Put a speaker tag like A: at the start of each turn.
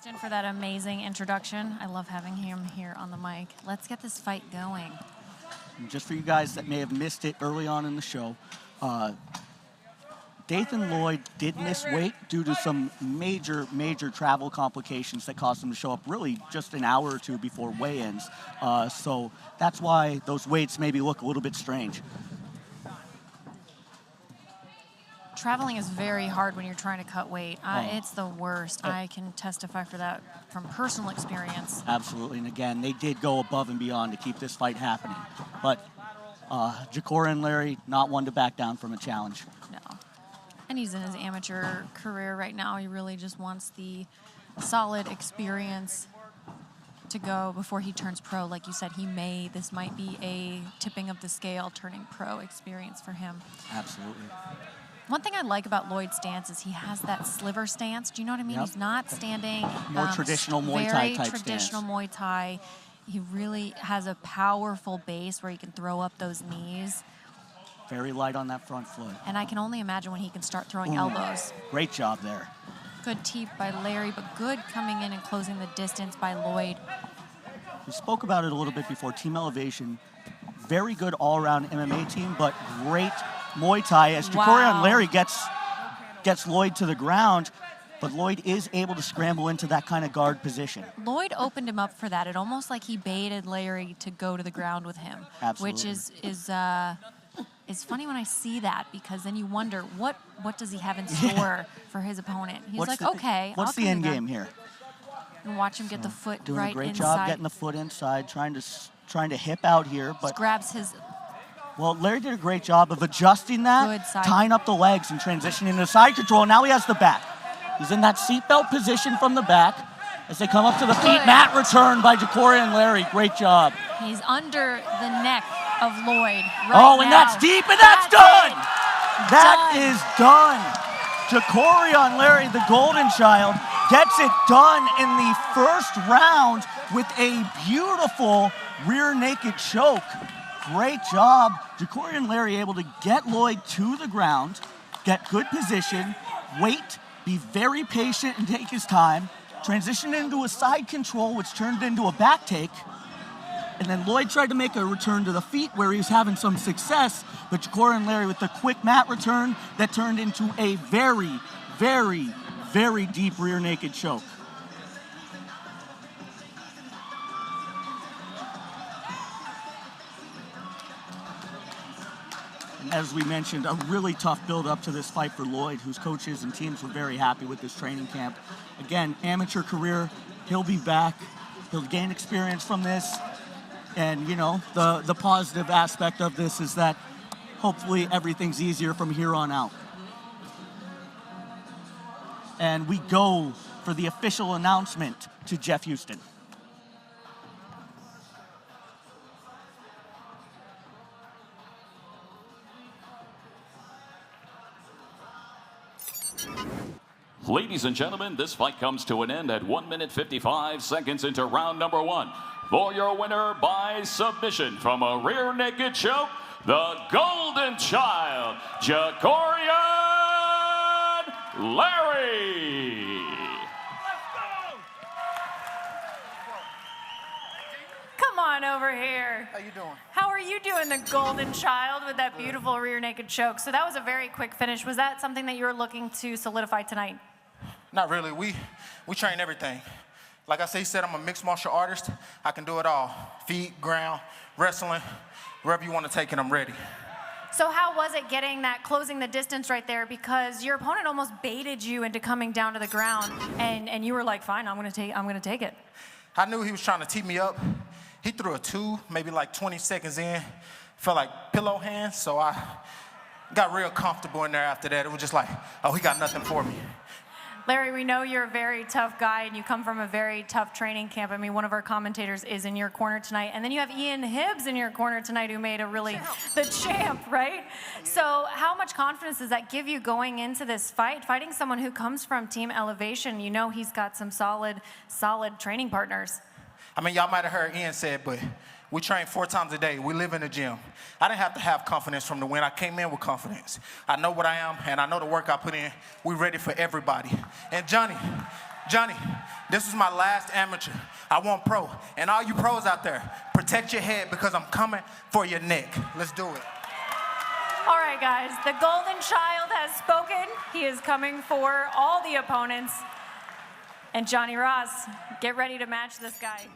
A: Houston, for that amazing introduction. I love having him here on the mic. Let's get this fight going.
B: And just for you guys that may have missed it early on in the show, Dathan Lloyd did miss weight due to some major travel complications that caused him to show up really just an hour or two before weigh-ins. So that's why those weights maybe look a little bit strange.
A: Traveling is very hard when you're trying to cut weight. It's the worst. I can testify for that from personal experience.
B: Absolutely, and again, they did go above and beyond to keep this fight happening. But Jacoryon Larry, not one to back down from a challenge.
A: No. And he's in his amateur career right now. He really just wants the solid experience to go before he turns pro. Like you said, this might be a tipping of the scale, turning pro experience for him.
B: Absolutely.
A: One thing I like about Lloyd's stance is he has that sliver stance. Do you know what I mean? Yep. He's not standing
B: more traditional Muay Thai type
A: very traditional
B: stance.
A: Muay Thai. He really has a powerful base where he can throw up those knees.
B: Very light on that front foot.
A: And I can only imagine when he can start throwing elbows.
B: Great job there.
A: Good teep by Larry, but good coming in and closing the distance by Lloyd.
B: We spoke about it a little bit before. Team Elevation, very good all-around MMA team, but great Muay Thai as Jacoryon Larry gets Lloyd to the ground, but Lloyd is able to scramble into that kind of guard position.
A: Lloyd opened him up for that. It almost like he baited Larry to go to the ground with him.
B: Absolutely.
A: Which is funny when I see that, because then you wonder what does he have in store for his opponent. He's okay.
B: What's the end game here?
A: And watch him get the foot
B: doing
A: right
B: a great
A: inside.
B: job getting the foot inside, trying to hip out here, but
A: just grabs his.
B: Well, Larry did a great job of adjusting that, tying up the legs and transitioning into side control. Now he has the back. He's in that seatbelt position from the back as they come up to the feet. Mat return by Jacoryon Larry. Great job.
A: He's under the neck of Lloyd
B: and that's deep, and that's done. That is done. Jacoryon Larry, the golden child, gets it done in the first round with a beautiful rear naked choke. Great job. Jacoryon Larry able to get Lloyd to the ground, get good position, wait, be very patient and take his time, transition into a side control, which turned into a back take. And then Lloyd tried to make a return to the feet where he was having some success, but Jacoryon Larry with the quick mat return that turned into a very, very, very deep rear naked choke. As we mentioned, a really tough build up to this fight for Lloyd, whose coaches and teams were very happy with this training camp. Again, amateur career, he'll be back. He'll gain experience from this. And, you know, the positive aspect of this is that hopefully everything's easier from here on out. And we go for the official announcement to Jeff Houston.
C: Ladies and gentlemen, this fight comes to an end at 1 minute 55 seconds into round number 1. For your winner by submission from a rear naked choke, the Golden Child, Jacoryon Larry.
A: Come on over here.
D: How you doing?
A: How are you doing, the Golden Child, with that beautiful rear naked choke? So that was a very quick finish. Was that something that you were looking to solidify tonight?
D: Not really. We train everything. Like I said, I'm a mixed martial artist. I can do it all. Feet, ground, wrestling, wherever you want to take it, I'm ready.
A: So how was it closing the distance right there? Because your opponent almost baited you into coming down to the ground, and you were like, fine, I'm gonna take it.
D: I knew he was trying to tee me up. He threw a 2, maybe like 20 seconds in. Felt like pillow hands, so I got real comfortable in there after that. It was just like, oh, he got nothing for me.
A: Larry, we know you're a very tough guy, and you come from a very tough training camp. I mean, one of our commentators is in your corner tonight, and then you have Ian Hibbs in your corner tonight, who made the champ, right? So how much confidence does that give you going into this fight, fighting someone who comes from Team Elevation? You know he's got some solid training partners.
D: I mean, y'all might have heard Ian say it, but we train 4 times a day. We live in the gym. I didn't have to have confidence from the win. I came in with confidence. I know what I am, and I know the work I put in. We're ready for everybody. And Johnny, This is my last amateur. I want pro. And all you pros out there, protect your head because I'm coming for your neck. Let's do it.
A: All right, guys, the Golden Child has spoken. He is coming for all the opponents. And Johnny Ross, get ready to match this guy.